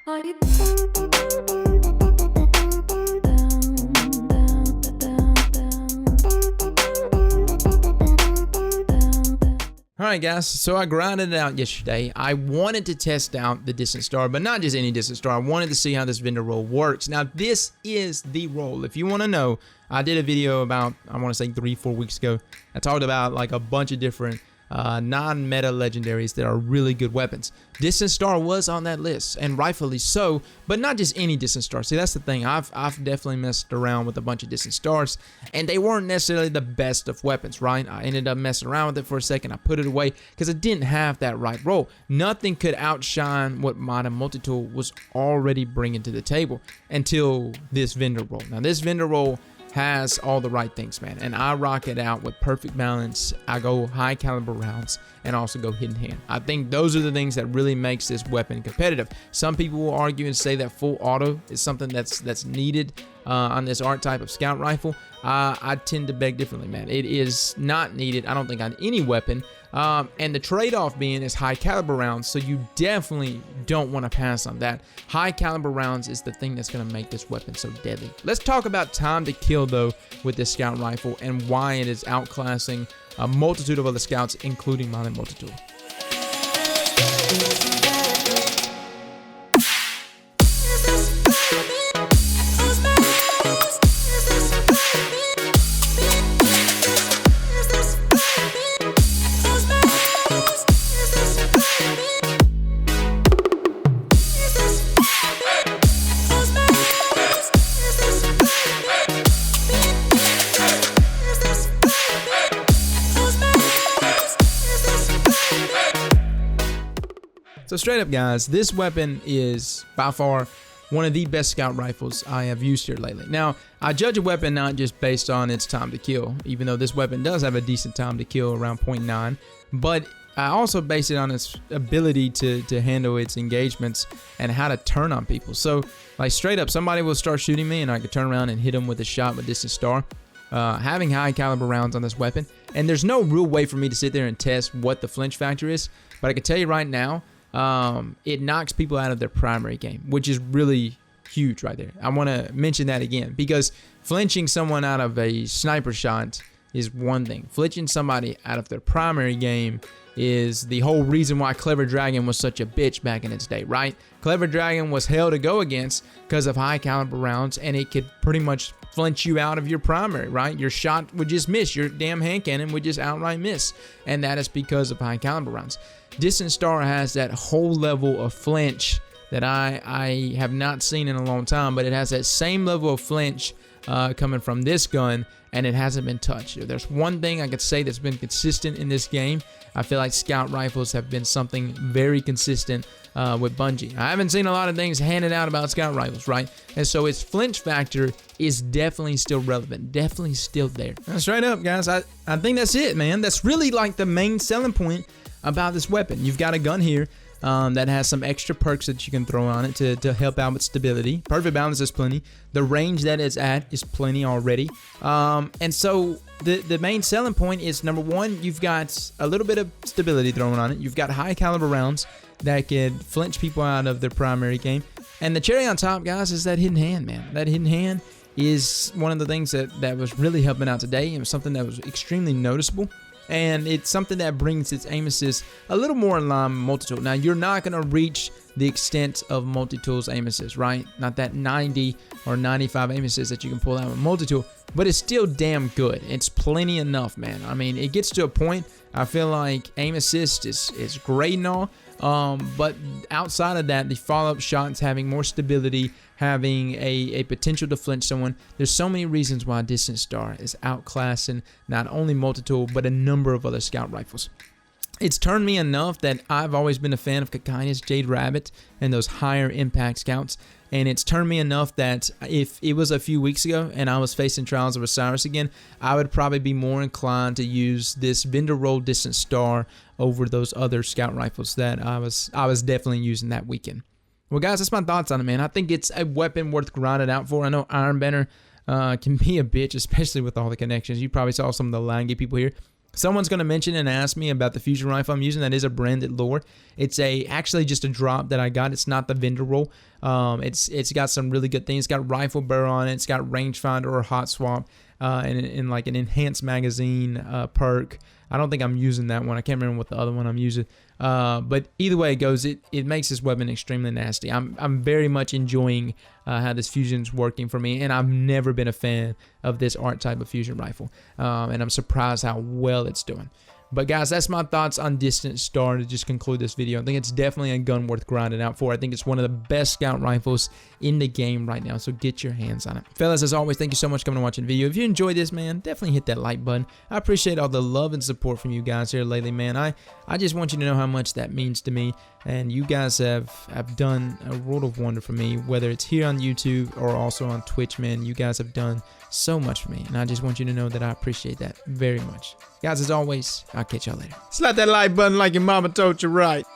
Alright guys, so I grinded it out yesterday. I wanted to test out the Distant Star, but not just any Distant Star. I wanted to see how this vendor roll works. Now this is the roll. If you want to know, I did a video about, I want to say 3-4 weeks ago. I talked about like a bunch of different non-meta legendaries that are really good weapons. Distant Star was on that list, and rightfully so, but not just any Distant Star. See, that's the thing. I've definitely messed around with a bunch of Distant Stars, and they weren't necessarily the best of weapons, right? I ended up messing around with it for a second. I put it away because it didn't have that right role. Nothing could outshine what Modern Multi-Tool was already bringing to the table until this vendor role. Now, this vendor role has all the right things, man, and I rock it out with perfect balance. I go high caliber rounds and also go hidden hand. I think those are the things that really makes this weapon competitive. Some people will argue and say that full auto is something that's needed on this art type of scout rifle. I tend to beg differently, man. It is not needed, I don't think, on any weapon. And the trade-off being is high caliber rounds, so you definitely don't want to pass on that. High caliber rounds is the thing that's going to make this weapon so deadly. Let's talk about time to kill though with this scout rifle and why it is outclassing a multitude of other scouts, including Modern Multi-Tool. So straight up, guys, this weapon is by far one of the best scout rifles I have used here lately. Now, I judge a weapon not just based on its time to kill, even though this weapon does have a decent time to kill around 0.9, but I also base it on its ability to handle its engagements and how to turn on people. So, like straight up, somebody will start shooting me and I can turn around and hit them with a shot with Distant Star. Having high caliber rounds on this weapon, and there's no real way for me to sit there and test what the flinch factor is, but I can tell you right now, it knocks people out of their primary game, which is really huge right there. I want to mention that again, because flinching someone out of a sniper shot is one thing. Flinching somebody out of their primary game is the whole reason why Clever Dragon was such a bitch back in its day, right? Clever Dragon was hell to go against because of high caliber rounds, and it could pretty much flinch you out of your primary, right? Your shot would just miss. Your damn hand cannon would just outright miss, and that is because of high caliber rounds. Distant Star has that whole level of flinch that I have not seen in a long time, but it has that same level of flinch coming from this gun, and it hasn't been touched. If there's one thing I could say that's been consistent in this game, I feel like scout rifles have been something very consistent with Bungie. I haven't seen a lot of things handed out about scout rifles, right? And so its flinch factor is definitely still relevant, definitely still there. Now, straight up, guys, I think that's it, man. That's really like the main selling point about this weapon. You've got a gun here that has some extra perks that you can throw on it to help out with stability. Perfect balance is plenty. The range that it's at is plenty already. And so the main selling point is, number one, you've got a little bit of stability thrown on it. You've got high caliber rounds that can flinch people out of their primary game. And the cherry on top, guys, is that hidden hand, man. That hidden hand is one of the things that was really helping out today. It was something that was extremely noticeable. And it's something that brings its aim assist a little more in line with Multi-Tool. Now, you're not going to reach the extent of Multi-Tool's aim assist, right? Not that 90 or 95 aim assist that you can pull out with Multi-Tool, but it's still damn good. It's plenty enough, man. I mean, it gets to a point, I feel like aim assist is great and all, but outside of that, the follow-up shots having more stability, having a potential to flinch someone. There's so many reasons why Distant Star is outclassing not only Multi-Tool, but a number of other scout rifles. It's turned me enough that I've always been a fan of Kakai's Jade Rabbit and those higher impact scouts. And it's turned me enough that if it was a few weeks ago and I was facing Trials of Osiris again, I would probably be more inclined to use this vendor roll Distant Star over those other scout rifles that I was definitely using that weekend. Well, guys, that's my thoughts on it, man. I think it's a weapon worth grinding out for. I know Iron Banner can be a bitch, especially with all the connections. You probably saw some of the Langy people here. Someone's going to mention and ask me about the fusion rifle I'm using. That is a branded lure. It's actually just a drop that I got. It's not the vendor roll. It's got some really good things. It's got rifle barrel on it. It's got rangefinder or hot swap, and like an enhanced magazine perk. I don't think I'm using that one. I can't remember what the other one I'm using. But either way it goes, it makes this weapon extremely nasty. I'm very much enjoying how this fusion's working for me, and I've never been a fan of this art type of fusion rifle. And I'm surprised how well it's doing. But guys, that's my thoughts on Distant Star to just conclude this video. I think it's definitely a gun worth grinding out for. I think it's one of the best scout rifles in the game right now, so get your hands on it. Fellas, as always, thank you so much for coming and watching the video. If you enjoyed this, man, definitely hit that like button. I appreciate all the love and support from you guys here lately, man. I just want you to know how much that means to me, and you guys have done a world of wonder for me, whether it's here on YouTube or also on Twitch, man. You guys have done so much for me, and I just want you to know that I appreciate that very much. Guys, as always, I'll catch y'all later. Slap that like button like your mama told you right.